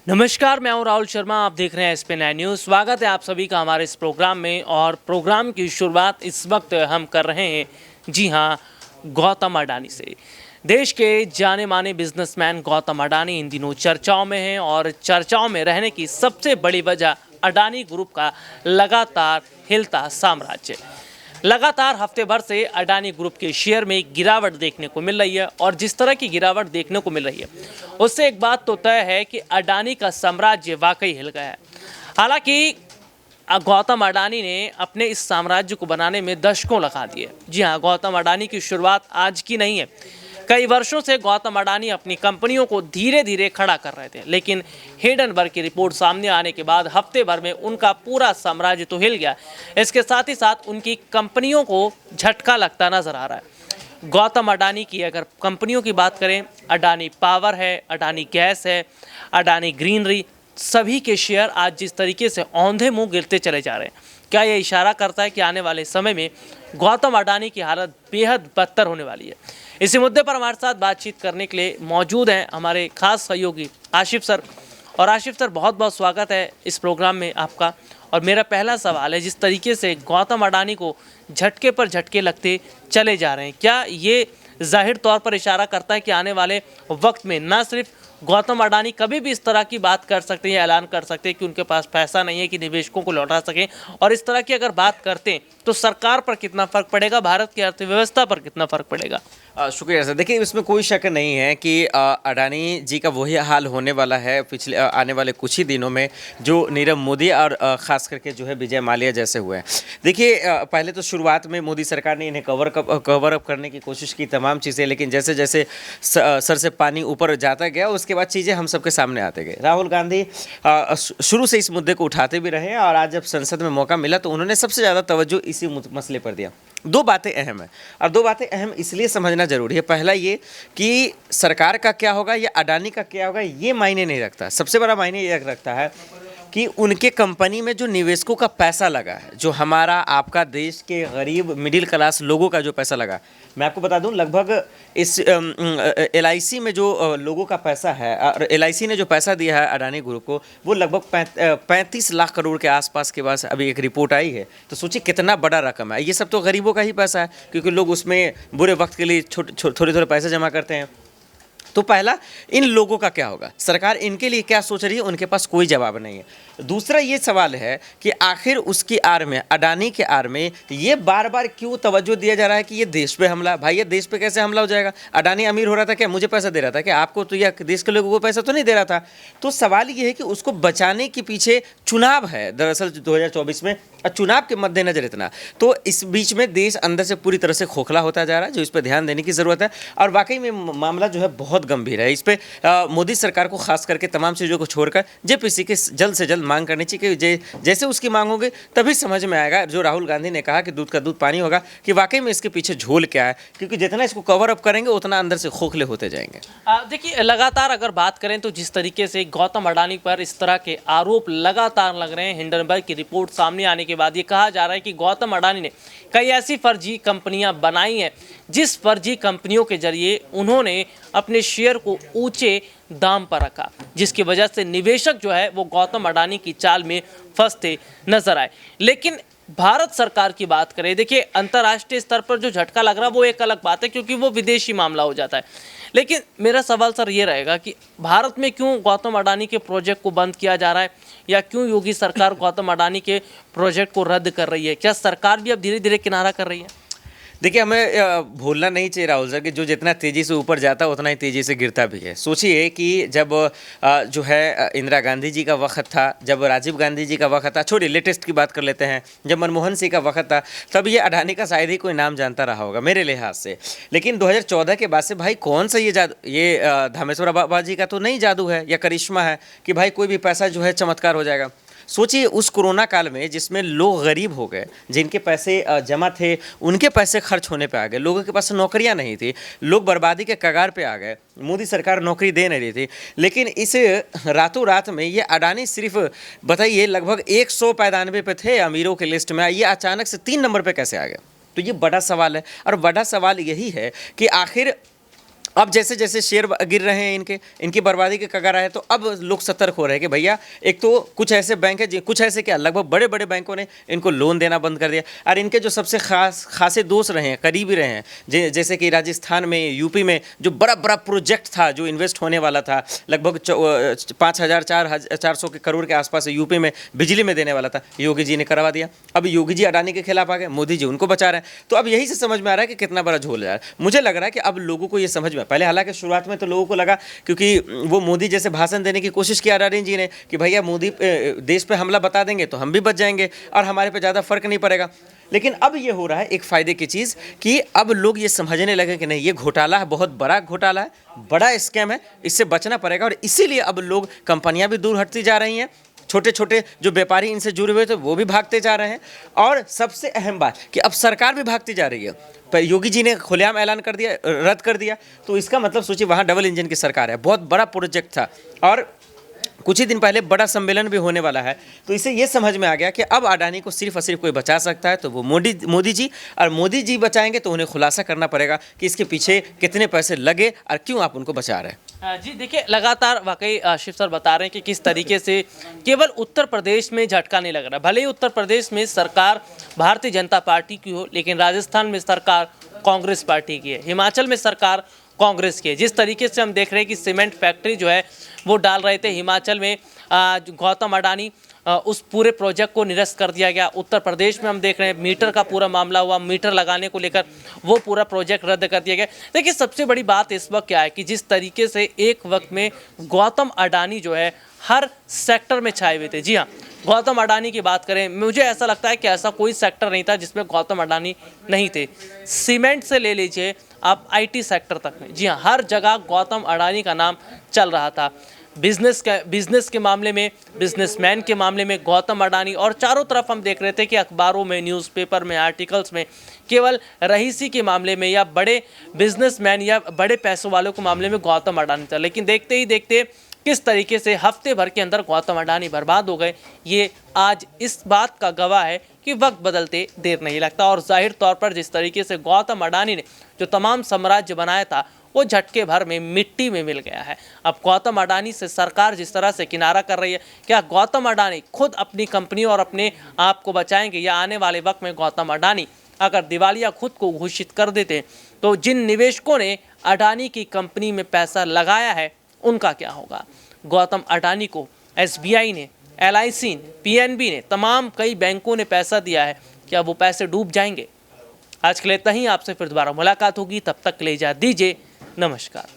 नमस्कार, मैं हूं राहुल शर्मा। आप देख रहे हैं SP9 न्यूज़। स्वागत है आप सभी का हमारे इस प्रोग्राम में। और प्रोग्राम की शुरुआत इस वक्त हम कर रहे हैं, जी हां, गौतम अडानी से। देश के जाने माने बिजनेसमैन गौतम अडानी इन दिनों चर्चाओं में हैं और चर्चाओं में रहने की सबसे बड़ी वजह अडानी ग्रुप का लगातार हिलता साम्राज्य। लगातार हफ्ते भर से अडानी ग्रुप के शेयर में गिरावट देखने को मिल रही है और जिस तरह की गिरावट देखने को मिल रही है उससे एक बात तो तय है कि अडानी का साम्राज्य वाकई हिल गया है। हालांकि गौतम अडानी ने अपने इस साम्राज्य को बनाने में दशकों लगा दिए। जी हाँ, गौतम अडानी की शुरुआत आज की नहीं है। कई वर्षों से गौतम अडानी अपनी कंपनियों को धीरे धीरे खड़ा कर रहे थे, लेकिन हिंडनबर्ग की रिपोर्ट सामने आने के बाद हफ्ते भर में उनका पूरा साम्राज्य तो हिल गया। इसके साथ ही साथ उनकी कंपनियों को झटका लगता नजर आ रहा है। गौतम अडानी की अगर कंपनियों की बात करें, अडानी पावर है, अडानी गैस है, अडानी ग्रीनरी, सभी के शेयर आज जिस तरीके से औंधे मुंह गिरते चले जा रहे हैं, क्या यह इशारा करता है कि आने वाले समय में गौतम अडानी की हालत बेहद बदतर होने वाली है। इसी मुद्दे पर हमारे साथ बातचीत करने के लिए मौजूद हैं हमारे खास सहयोगी आशिफ सर। और आशिफ सर, बहुत बहुत स्वागत है इस प्रोग्राम में आपका। और मेरा पहला सवाल है, जिस तरीके से गौतम अडानी को झटके पर झटके लगते चले जा रहे हैं, क्या ये जाहिर तौर पर इशारा करता है कि आने वाले वक्त में न सिर्फ गौतम अडानी कभी भी इस तरह की बात कर सकते हैं या ऐलान कर सकते हैं कि उनके पास पैसा नहीं है कि निवेशकों को लौटा सकें, और इस तरह की अगर बात करते हैं तो सरकार पर कितना फर्क पड़ेगा, भारत की अर्थव्यवस्था पर कितना फर्क पड़ेगा? शुक्रिया सर। देखिए, इसमें कोई शक नहीं है कि अडानी जी का वही हाल होने वाला है पिछले आने वाले कुछ ही दिनों में जो नीरव मोदी और ख़ास करके जो है विजय माल्या जैसे हुए हैं। देखिए, पहले तो शुरुआत में मोदी सरकार ने इन्हें कवर अप करने की कोशिश की तमाम चीज़ें, लेकिन जैसे जैसे सर से पानी ऊपर जाता गया उसके बाद चीज़ें हम सबके सामने आते गए। राहुल गांधी शुरू से इस मुद्दे को उठाते भी रहे और आज जब संसद में मौका मिला तो उन्होंने सबसे ज़्यादा तवज्जो इसी मसले पर दिया। दो बातें अहम हैं और दो बातें अहम इसलिए समझना जरूरी है। पहला ये कि सरकार का क्या होगा या अडानी का क्या होगा ये मायने नहीं रखता। सबसे बड़ा मायने ये रखता है कि उनके कंपनी में जो निवेशकों का पैसा लगा है, जो हमारा आपका देश के गरीब मिडिल क्लास लोगों का जो पैसा लगा। मैं आपको बता दूं, लगभग इस LIC में जो लोगों का पैसा है और LIC ने जो पैसा दिया है अडानी ग्रुप को, वो लगभग 35 लाख करोड़ के आसपास के पास अभी एक रिपोर्ट आई है। तो सोचिए कितना बड़ा रकम है। ये सब तो गरीबों का ही पैसा है, क्योंकि लोग उसमें बुरे वक्त के लिए थोड़े थोड़े पैसे जमा करते हैं। तो पहला, इन लोगों का क्या होगा, सरकार इनके लिए क्या सोच रही है, उनके पास कोई जवाब नहीं है। दूसरा ये सवाल है कि आखिर उसकी आड़ में, अडानी के आड़ में ये बार बार क्यों तवज्जो दिया जा रहा है कि ये देश पे हमला। भाई, ये देश पे कैसे हमला हो जाएगा? अडानी अमीर हो रहा था क्या? मुझे पैसा दे रहा था क्या? आपको तो या देश के लोगों को पैसा तो नहीं दे रहा था। तो सवाल ये है कि उसको बचाने के पीछे चुनाव है दरअसल 2024 में, और चुनाव के मद्देनजर इतना। तो इस बीच में देश अंदर से पूरी तरह से खोखला होता जा रहा है, जो इस पर ध्यान देने की ज़रूरत है। और वाकई में मामला जो है बहुत गंभीर है। इस पर मोदी सरकार को खास करके तमाम चीज़ों को छोड़कर JPC के जल्द से जल्द मांग करनी चाहिए कि जैसे उसकी मांग होगी तभी समझ में आएगा, जो राहुल गांधी ने कहा कि दूध का दूध पानी होगा, कि वाकई में इसके पीछे झोल क्या है। क्योंकि जितना इसको कवर अप करेंगे उतना अंदर से खोखले होते जाएंगे। देखिए, लगातार अगर बात करें तो जिस तरीके से गौतम अडानी पर इस तरह के आरोप लगातार लग रहे हैं, हिंडनबर्ग की रिपोर्ट सामने आने के बाद ये कहा जा रहा है कि गौतम अडानी ने कई ऐसी फर्जी कंपनियां बनाई हैं जिस फर्जी कंपनियों के जरिए उन्होंने अपने शेयर को ऊंचे दाम पर रखा, जिसकी वजह से निवेशक जो है वो गौतम अडानी की चाल में फंसते नजर आए। लेकिन भारत सरकार की बात करें, देखिए, अंतर्राष्ट्रीय स्तर पर जो झटका लग रहा है वो एक अलग बात है, क्योंकि वो विदेशी मामला हो जाता है। लेकिन मेरा सवाल सर ये रहेगा कि भारत में क्यों गौतम अडानी के प्रोजेक्ट को बंद किया जा रहा है, या क्यों योगी सरकार गौतम अडानी के प्रोजेक्ट को रद्द कर रही है? क्या सरकार भी अब धीरे धीरे किनारा कर रही है? देखिए, हमें भूलना नहीं चाहिए राहुल सर कि जो जितना तेज़ी से ऊपर जाता है उतना ही तेज़ी से गिरता भी है। सोचिए कि जब जो है इंदिरा गांधी जी का वक्त था, जब राजीव गांधी जी का वक्त था, छोड़िए लेटेस्ट की बात कर लेते हैं, जब मनमोहन सिंह का वक्त था, तब ये अडानी का शायद ही कोई नाम जानता रहा होगा मेरे लिहाज से। लेकिन 2014 के बाद से भाई कौन सा ये जादू, ये धामेश्वर बाबा जी का तो नहीं जादू है या करिश्मा है कि भाई कोई भी पैसा जो है चमत्कार हो जाएगा। सोचिए उस कोरोना काल में जिसमें लोग गरीब हो गए, जिनके पैसे जमा थे उनके पैसे खर्च होने पे आ गए, लोगों के पास नौकरियां नहीं थी, लोग बर्बादी के कगार पे आ गए, मोदी सरकार नौकरी दे नहीं रही थी। लेकिन इस रातों रात में ये अडानी सिर्फ बताइए लगभग 195 पे थे अमीरों के लिस्ट में, ये अचानक से 3 नंबर पे कैसे आ गए? तो ये बड़ा सवाल है। और बड़ा सवाल यही है कि आखिर अब जैसे जैसे शेयर गिर रहे हैं इनकी बर्बादी के कगार है, तो अब लोग सतर्क हो रहे हैं कि भैया एक तो कुछ ऐसे बैंक है, कुछ ऐसे क्या लगभग बड़े बड़े बैंकों ने इनको लोन देना बंद कर दिया, और इनके जो सबसे खासे दोस्त रहे हैं, करीबी रहे हैं, जैसे कि राजस्थान में, यूपी में जो बड़ा बड़ा प्रोजेक्ट था जो इन्वेस्ट होने वाला था, लगभग 5,000-400 करोड़ के आसपास यूपी में बिजली में देने वाला था, योगी जी ने करवा दिया। अब योगी जी अडानी के खिलाफ आ गए, मोदी जी उनको बचा रहे हैं। तो अब यही से समझ में आ रहा है कि कितना बड़ा झोल जा रहा है। मुझे लग रहा है कि अब लोगों को ये समझ में, पहले हालांकि शुरुआत में तो लोगों को लगा, क्योंकि वो मोदी जैसे भाषण देने की कोशिश किया अडानी जी ने कि भैया मोदी देश पे हमला बता देंगे तो हम भी बच जाएंगे और हमारे पे ज़्यादा फर्क नहीं पड़ेगा। लेकिन अब ये हो रहा है एक फ़ायदे की चीज़ कि अब लोग ये समझने लगे कि नहीं, ये घोटाला है, बहुत बड़ा घोटाला है, बड़ा स्कैम है, इससे बचना पड़ेगा। और इसीलिए अब लोग, कंपनियां भी दूर हटती जा रही हैं, छोटे छोटे जो व्यापारी इनसे जुड़े हुए थे वो भी भागते जा रहे हैं, और सबसे अहम बात कि अब सरकार भी भागती जा रही है। पर योगी जी ने खुलेआम ऐलान कर दिया, रद्द कर दिया, तो इसका मतलब सोचिए वहाँ डबल इंजन की सरकार है। बहुत बड़ा प्रोजेक्ट था और कुछ ही दिन पहले बड़ा सम्मेलन भी होने वाला है। तो इसे ये समझ में आ गया कि अब अडानी को सिर्फ और सिर्फ कोई बचा सकता है तो वो मोदी जी, और मोदी जी बचाएंगे तो उन्हें खुलासा करना पड़ेगा कि इसके पीछे कितने पैसे लगे और क्यों आप उनको बचा रहे हैं। जी देखिए, लगातार वाकई शिव सर बता रहे हैं कि किस तरीके से केवल उत्तर प्रदेश में झटका नहीं लग रहा। भले ही उत्तर प्रदेश में सरकार भारतीय जनता पार्टी की हो, लेकिन राजस्थान में सरकार कांग्रेस पार्टी की है, हिमाचल में सरकार कांग्रेस की है। जिस तरीके से हम देख रहे हैं कि सीमेंट फैक्ट्री जो है वो डाल रहे थे हिमाचल में, गौतम अडानी, उस पूरे प्रोजेक्ट को निरस्त कर दिया गया। उत्तर प्रदेश में हम देख रहे हैं मीटर का पूरा मामला हुआ, मीटर लगाने को लेकर वो पूरा प्रोजेक्ट रद्द कर दिया गया। देखिए, सबसे बड़ी बात इस वक्त क्या है कि जिस तरीके से एक वक्त में गौतम अडानी जो है हर सेक्टर में छाए हुए थे। जी हाँ, गौतम अडानी की बात करें, मुझे ऐसा लगता है कि ऐसा कोई सेक्टर नहीं था जिसमें गौतम अडानी नहीं थे। सीमेंट से ले लीजिए आप आईटी सेक्टर तक में, जी हाँ, हर जगह गौतम अडानी का नाम चल रहा था। बिजनेस के मामले में, बिजनेसमैन के मामले में गौतम अडानी, और चारों तरफ हम देख रहे थे कि अखबारों में, न्यूज़पेपर में, आर्टिकल्स में केवल रईसी के मामले में या बड़े बिजनेसमैन या बड़े पैसों वालों के मामले में गौतम अडानी था। लेकिन देखते ही देखते किस तरीके से हफ्ते भर के अंदर गौतम अडानी बर्बाद हो गए, ये आज इस बात का गवाह है कि वक्त बदलते देर नहीं लगता। और जाहिर तौर पर जिस तरीके से गौतम अडानी ने जो तमाम साम्राज्य बनाया था वो झटके भर में मिट्टी में मिल गया है। अब गौतम अडानी से सरकार जिस तरह से किनारा कर रही है, क्या गौतम अडानी खुद अपनी कंपनी और अपने आप को बचाएंगे, या आने वाले वक्त में गौतम अडानी अगर दिवालिया खुद को घोषित कर देते तो जिन निवेशकों ने अडानी की कंपनी में पैसा लगाया है उनका क्या होगा। गौतम अडानी को SBI ने, LIC ने, PNB ने, तमाम कई बैंकों ने पैसा दिया है, क्या वो पैसे डूब जाएंगे। आज के लिए इतना ही, आपसे फिर दोबारा मुलाकात होगी, तब तक ले जा दीजिए, नमस्कार।